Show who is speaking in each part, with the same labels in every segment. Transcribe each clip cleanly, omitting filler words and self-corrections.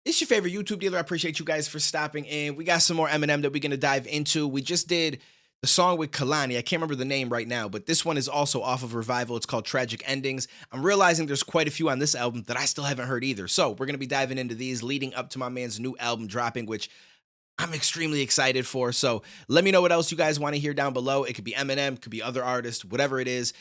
Speaker 1: It's your favorite YouTube dealer. I appreciate you guys for stopping in. We got some more Eminem that we're going to dive into. We just did the song with Kalani. I can't remember the name right now, but this one is also off of Revival. It's called Tragic Endings. I'm realizing there's quite a few on this album that I still haven't heard either. So we're going to be diving into these leading up to my man's new album dropping, which I'm extremely excited for. So let me know what else you guys want to hear down below. It could be Eminem, could be other artists, whatever it is.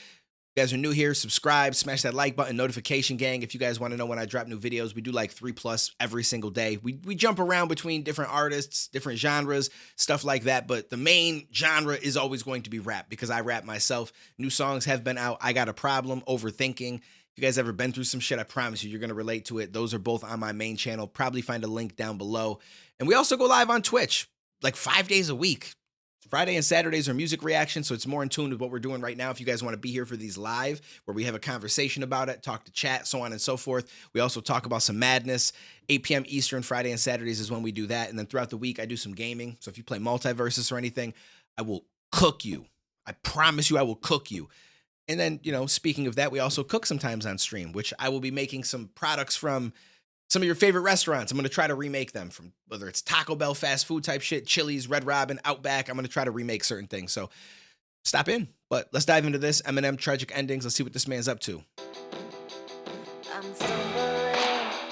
Speaker 1: You guys are new here, subscribe, smash that like button, notification gang. If you guys want to know when I drop new videos, we do like 3+ every single day. We jump around between different artists, different genres, stuff like that. But the main genre is always going to be rap because I rap myself. New songs have been out. I Got a Problem, Overthinking. If you guys ever been through some shit, I promise you, you're going to relate to it. Those are both on my main channel. Probably find a link down below. And we also go live on Twitch like 5 days a week. Friday and Saturdays are music reactions, so it's more in tune with what we're doing right now. If you guys want to be here for these live, where we have a conversation about it, talk to chat, so on and so forth. We also talk about some madness. 8 p.m. Eastern, Friday and Saturdays is when we do that. And then throughout the week, I do some gaming. So if you play Multiversus or anything, I will cook you. I promise you I will cook you. And then, speaking of that, we also cook sometimes on stream, which I will be making some products from some of your favorite restaurants. I'm going to try to remake them from whether it's Taco Bell, fast food type shit, Chili's, Red Robin, Outback. I'm going to try to remake certain things. So stop in. But let's dive into this. Eminem, Tragic Endings. Let's see what this man's up to.
Speaker 2: I'm stumbling,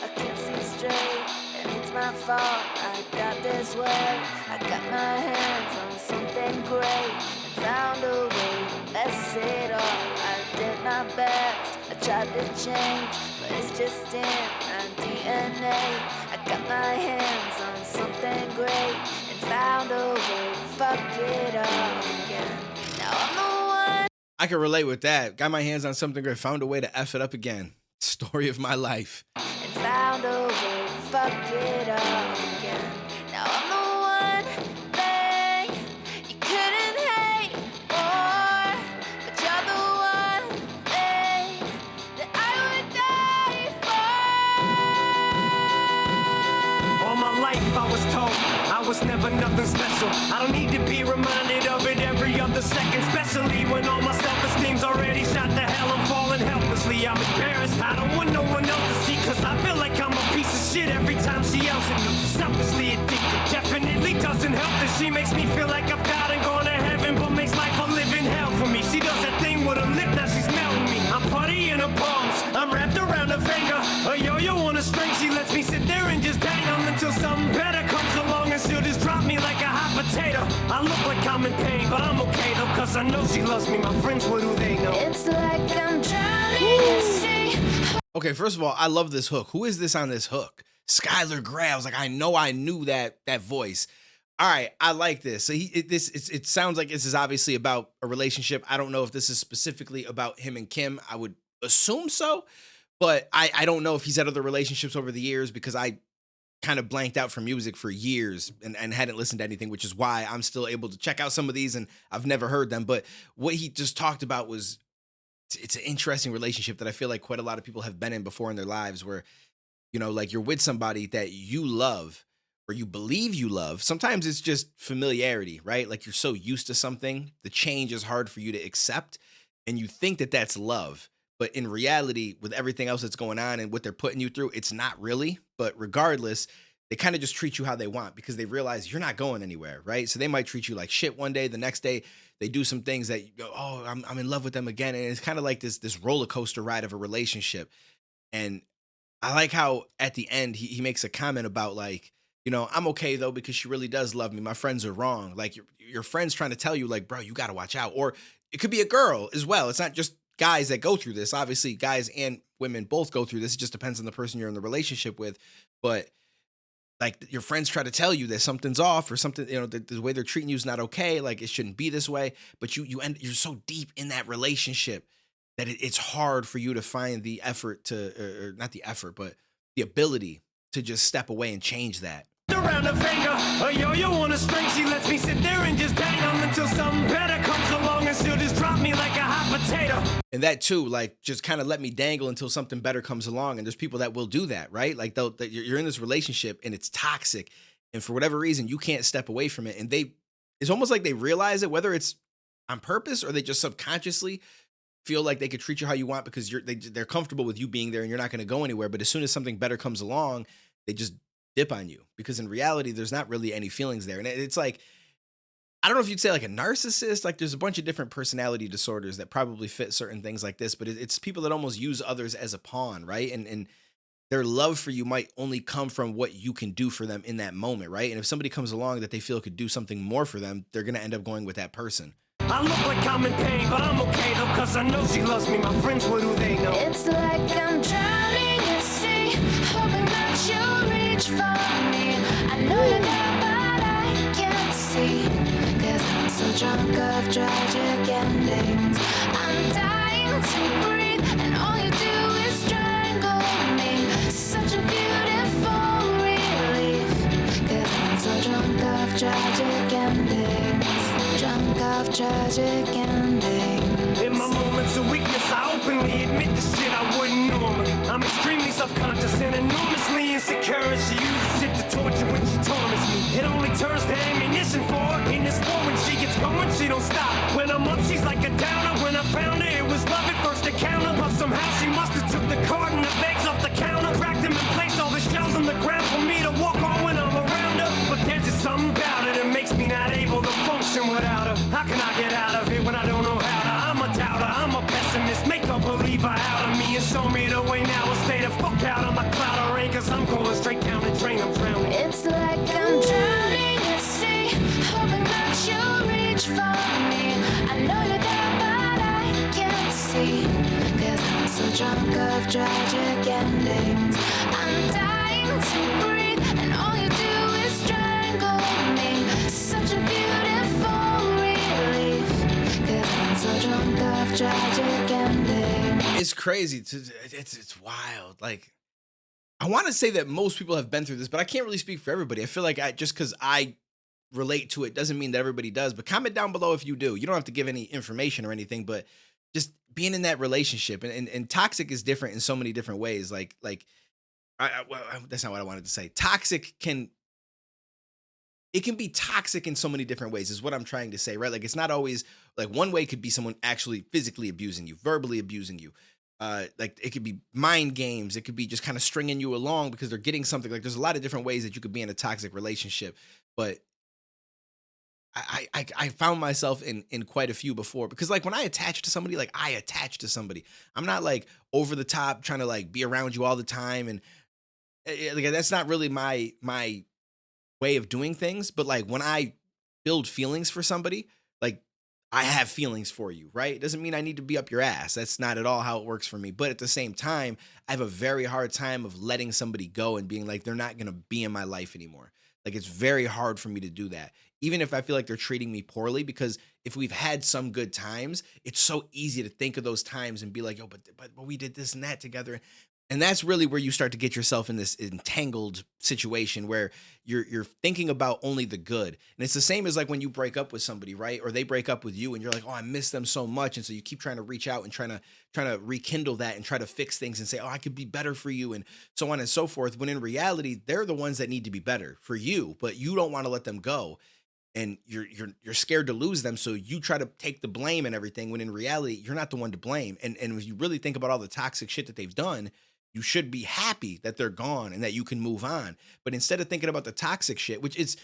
Speaker 2: I can't see straight, and it's my fault. I got this way. I got my hands on something great and found a way to mess it up. I did my best, I tried to change, but it's just in my DNA. I got my hands on something great and found a way to fuck it up again. Now I'm the one.
Speaker 1: I can relate with that. Got my hands on something great, found a way to F it up again. Story of my life.
Speaker 2: And found a way to fuck it up again. Now I'm the one thing you couldn't hate more, but you're the one thing that I would die for.
Speaker 3: All my life I was told I was never nothing special. I don't need to be reminded of it every other second, especially when all my self-esteem's already shot to hell. I'm falling helplessly, I'm embarrassed. I don't want no one else to see, cause I feel like I'm a piece of shit every time she yells at me. Selfishly addicted, definitely doesn't help that she makes me feel like I've died and gone to heaven, but makes life a living hell for me. She does that thing with her lip, now she's melting me. I'm putty in her palms, I'm wrapped around her finger. A yo-yo on a string, she lets me sit there and just hang on until something better comes along and she'll just drop me like a hot potato. I look like I'm in pain, but I'm okay though, cause I know she loves me. My friends, what do they know?
Speaker 2: It's like I'm drowning in sea.
Speaker 1: Okay, first of all, I love this hook. Who is this on this hook? Skylar Gray. I was like, I knew that voice. All right, I like this. So it sounds like this is obviously about a relationship. I don't know if this is specifically about him and Kim. I would assume so, but I don't know if he's had other relationships over the years because I kind of blanked out from music for years and hadn't listened to anything, which is why I'm still able to check out some of these and I've never heard them. But what he just talked about was it's an interesting relationship that I feel like quite a lot of people have been in before in their lives where, like you're with somebody that you love or you believe you love. Sometimes it's just familiarity, right? Like you're so used to something, the change is hard for you to accept and you think that that's love. But in reality, with everything else that's going on and what they're putting you through, it's not really. But regardless, they kind of just treat you how they want because they realize you're not going anywhere, right? So they might treat you like shit one day. The next day, they do some things that you go, oh, I'm in love with them again. And it's kind of like this roller coaster ride of a relationship. And I like how at the end, he makes a comment about like, I'm okay though, because she really does love me. My friends are wrong. Like your friends trying to tell you like, bro, you got to watch out. Or it could be a girl as well. It's not just guys that go through this. Obviously, guys and women both go through this. It just depends on the person you're in the relationship with. But like your friends try to tell you that something's off or something, the way they're treating you is not okay. Like it shouldn't be this way. But you're so deep in that relationship that it's hard for you to find the effort or not the effort, but the ability to just step away and change that.
Speaker 3: Around her finger, a yo-yo on a string, she lets me sit there and just hang on until something better comes along and she'll just drop me like a hot potato.
Speaker 1: And that too, like just kind of let me dangle until something better comes along. And there's people that will do that, right? Like you're in this relationship and it's toxic, and for whatever reason you can't step away from it. And it's almost like they realize it, whether it's on purpose or they just subconsciously feel like they could treat you how you want because they're comfortable with you being there and you're not going to go anywhere. But as soon as something better comes along, they just dip on you because in reality, there's not really any feelings there. And it's like, I don't know if you'd say like a narcissist, like there's a bunch of different personality disorders that probably fit certain things like this, but it's people that almost use others as a pawn, right? And their love for you might only come from what you can do for them in that moment, right? And if somebody comes along that they feel could do something more for them, they're gonna end up going with that person.
Speaker 3: I look like I'm in pain, but I'm okay though, cause I know she loves me. My friends, what do they know?
Speaker 2: It's like I'm drowning at sea, hoping that you'll reach for me. I know you're there, but I can't see, cause I'm so drunk of tragic endings. I'm dying to breathe, and all you do is strangle me. Such a beautiful relief, cause I'm so drunk of tragic endings. Drunk of tragic endings.
Speaker 3: In my moments of weakness, I openly admit the shit I wouldn't normally. I'm extremely self-conscious and enormously insecure, and she uses it to torture when she torments me. It only turns to ammunition for her. In this war, when she gets going, she don't stop. When I'm up, she's like a downer. When I found her, it was love at first encounter, but somehow she must have took the carton of eggs off the counter, cracked them and placed all the shells on the ground for me to walk on when I'm around her. But there's just something about her that makes me not able to function without her. How can I get out of it when I don't know how to? I'm a doubter, I'm a pessimist, make a believer out of me and show me the way now. I'll stay the fuck out of my cloud of rain, cause I'm going straight down the drain, I'm drowning.
Speaker 2: It's like I'm drowning at sea, hoping that you'll reach for me. I know you're there, but I can't see, cause I'm so drunk of tragic endings. I'm dying to breathe, and all you do is strangle me. Such a beautiful relief, cause I'm so drunk of tragic endings.
Speaker 1: It's crazy. It's wild. Like, I want to say that most people have been through this, but I can't really speak for everybody. I feel like just because I relate to it doesn't mean that everybody does. But comment down below if you do. You don't have to give any information or anything, but just being in that relationship and toxic is different in so many different ways. That's not what I wanted to say. It can be toxic in so many different ways is what I'm trying to say, right? Like it's not always like one way could be someone actually physically abusing you, verbally abusing you. Like it could be mind games. It could be just kind of stringing you along because they're getting something. Like there's a lot of different ways that you could be in a toxic relationship, but I found myself in quite a few before because like when I attach to somebody, like I attach to somebody. I'm not like over the top trying to like be around you all the time. And like that's not really my way of doing things. But like when I build feelings for somebody, like I have feelings for you, right? It doesn't mean I need to be up your ass. That's not at all how it works for me. But at the same time, I have a very hard time of letting somebody go and being like, they're not going to be in my life anymore. Like it's very hard for me to do that, even if I feel like they're treating me poorly, because if we've had some good times, it's so easy to think of those times and be like, yo, but we did this and that together. And that's really where you start to get yourself in this entangled situation where you're thinking about only the good. And it's the same as like when you break up with somebody, right? Or they break up with you and you're like, oh, I miss them so much. And so you keep trying to reach out and trying to rekindle that and try to fix things and say, oh, I could be better for you and so on and so forth. When in reality, they're the ones that need to be better for you, but you don't want to let them go. And you're scared to lose them. So you try to take the blame and everything when in reality, you're not the one to blame. And if you really think about all the toxic shit that they've done, you should be happy that they're gone and that you can move on. But instead of thinking about the toxic shit, which it's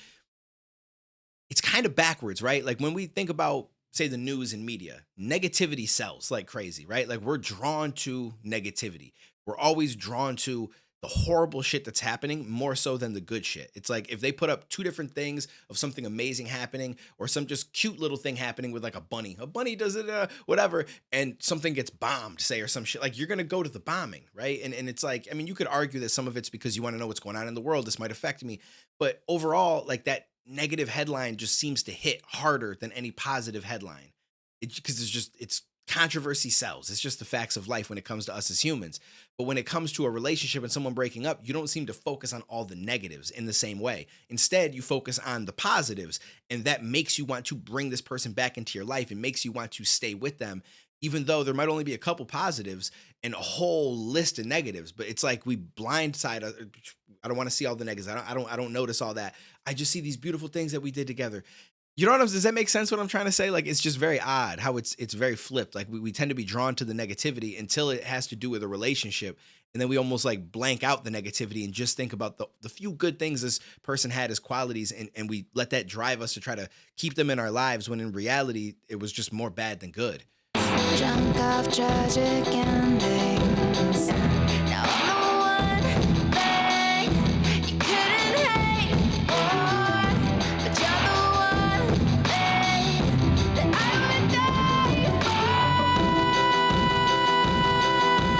Speaker 1: kind of backwards, right? Like when we think about, say, the news and media, negativity sells like crazy, right? Like we're drawn to negativity. We're always drawn to the horrible shit that's happening more so than the good shit. It's like if they put up two different things of something amazing happening or some just cute little thing happening with like a bunny does it, whatever, and something gets bombed, say, or some shit, like you're going to go to the bombing, right? And it's like, I mean, you could argue that some of it's because you want to know what's going on in the world. This might affect me. But overall, like that negative headline just seems to hit harder than any positive headline. Because it's controversy sells. It's just the facts of life when it comes to us as humans. But when it comes to a relationship and someone breaking up, you don't seem to focus on all the negatives in the same way. Instead, you focus on the positives, and that makes you want to bring this person back into your life and makes you want to stay with them, even though there might only be a couple positives and a whole list of negatives. But it's like we blindside. I don't want to see all the negatives. I don't notice all that. I just see these beautiful things that we did together. You know what I'm does that make sense what I'm trying to say? Like, it's just very odd how it's very flipped. Like, we tend to be drawn to the negativity until it has to do with a relationship, and then we almost, like, blank out the negativity and just think about the few good things this person had as qualities, and we let that drive us to try to keep them in our lives when in reality, it was just more bad than good.
Speaker 2: Drunk of tragic endings. Now I'm the one thing you couldn't hate more, but you're the one thing that I would die for.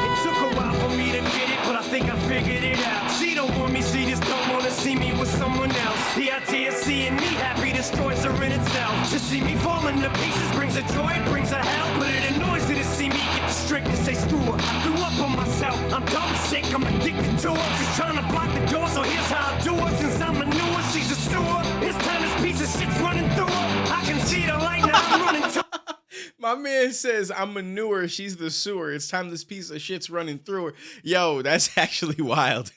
Speaker 3: It took a while for me to get it, but I think I figured it out. She don't want me, she just don't wanna see me with someone else. The idea of seeing me happy destroys her in itself. To see me falling to pieces brings her joy, it brings her hell, but it annoys her to see me get distracted, say screw her. I grew up on myself, I'm dumb sick, I'm addicted to her. She's trying to block the door, so here's how I do her. Since I'm a newer, she's a sewer. It's time this piece of shit's running through her. I can see the light, now I'm running to
Speaker 1: My man says, "I'm manure, she's the sewer. It's time this piece of shit's running through her." Yo, that's actually wild.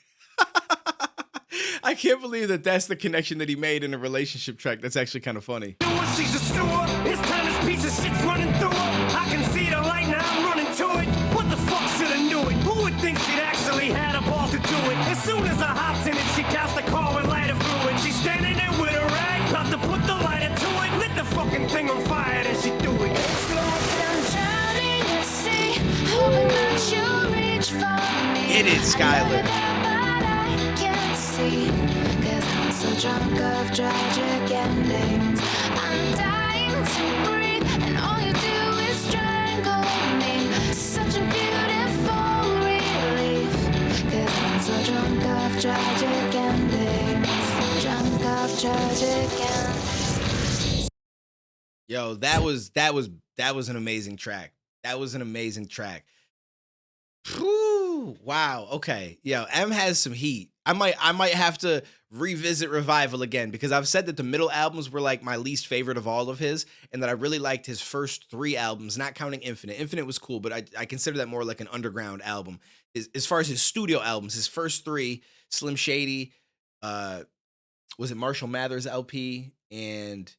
Speaker 1: I can't believe that that's the connection that he made in a relationship track. That's actually kind of funny.
Speaker 3: she's a sewer. It's time this piece of shit's running through her. I can see the light, now I'm running to it. What the fuck should I knew it? Who would think she'd actually had a ball to do it? As soon as I hopped in it, she cast the car with lighter fluid. She's standing there with a rag, about to put the lighter to it. Lit the fucking thing on fire, then she threw it.
Speaker 2: It's like I'm drowning at sea, hoping that you'll reach for me.
Speaker 1: Hit it, Skylar.
Speaker 2: I can't see, 'cause I'm so drunk of tragic endings. I'm dying to breathe, and all you do is strangle me. Such a beautiful relief, 'cause I'm so drunk of tragic endings. Drunk of tragic endings.
Speaker 1: Yo, that was an amazing track. That was an amazing track. Whew, wow. Okay. Yo, M has some heat. I might have to revisit Revival again because I've said that the middle albums were like my least favorite of all of his, and that I really liked his first 3 albums, not counting Infinite. Infinite was cool, but I consider that more like an underground album. As far as his studio albums, his first 3, Slim Shady, was it Marshall Mathers LP, and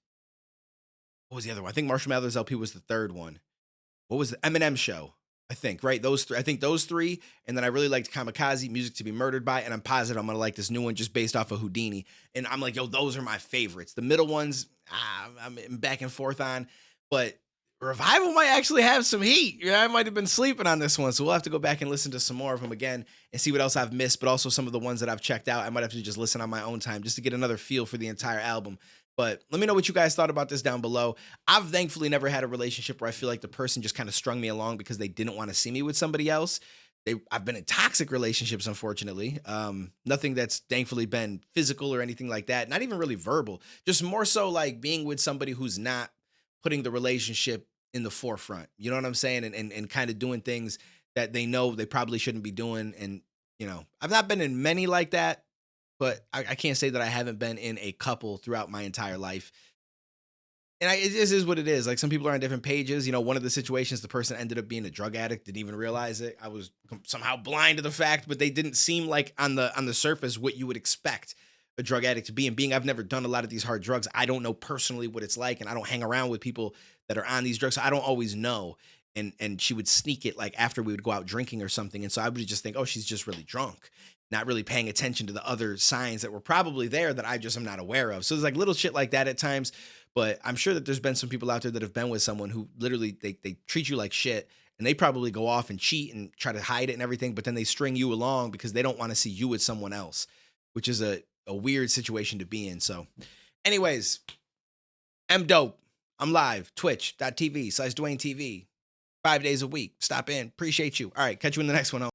Speaker 1: what was the other one? I think Marshall Mathers LP was the third one. What was the Eminem Show? I think, right? Those 3. I think those 3. And then I really liked Kamikaze, Music to be Murdered by. And I'm positive I'm going to like this new one just based off of Houdini. And I'm like, yo, those are my favorites. The middle ones, I'm back and forth on. But Revival might actually have some heat. Yeah, I might have been sleeping on this one. So we'll have to go back and listen to some more of them again and see what else I've missed. But also some of the ones that I've checked out. I might have to just listen on my own time just to get another feel for the entire album. But let me know what you guys thought about this down below. I've thankfully never had a relationship where I feel like the person just kind of strung me along because they didn't want to see me with somebody else. I've been in toxic relationships, unfortunately. Nothing that's thankfully been physical or anything like that. Not even really verbal. Just more so like being with somebody who's not putting the relationship in the forefront. You know what I'm saying? And kind of doing things that they know they probably shouldn't be doing. And, you know, I've not been in many like that. But I can't say that I haven't been in a couple throughout my entire life. And it just is what it is. Like some people are on different pages. You know, one of the situations, the person ended up being a drug addict, didn't even realize it. I was somehow blind to the fact, but they didn't seem like on the surface what you would expect a drug addict to be. And being I've never done a lot of these hard drugs, I don't know personally what it's like. And I don't hang around with people that are on these drugs. So I don't always know. And she would sneak it like after we would go out drinking or something. And so I would just think, oh, she's just really drunk, not really paying attention to the other signs that were probably there that I just am not aware of. So there's like little shit like that at times. But I'm sure that there's been some people out there that have been with someone who literally they treat you like shit, and they probably go off and cheat and try to hide it and everything. But then they string you along because they don't want to see you with someone else, which is a weird situation to be in. So anyways, I'm dope. I'm live, twitch.tv/DwayneTV. 5 days a week. Stop in. Appreciate you. All right. Catch you in the next one.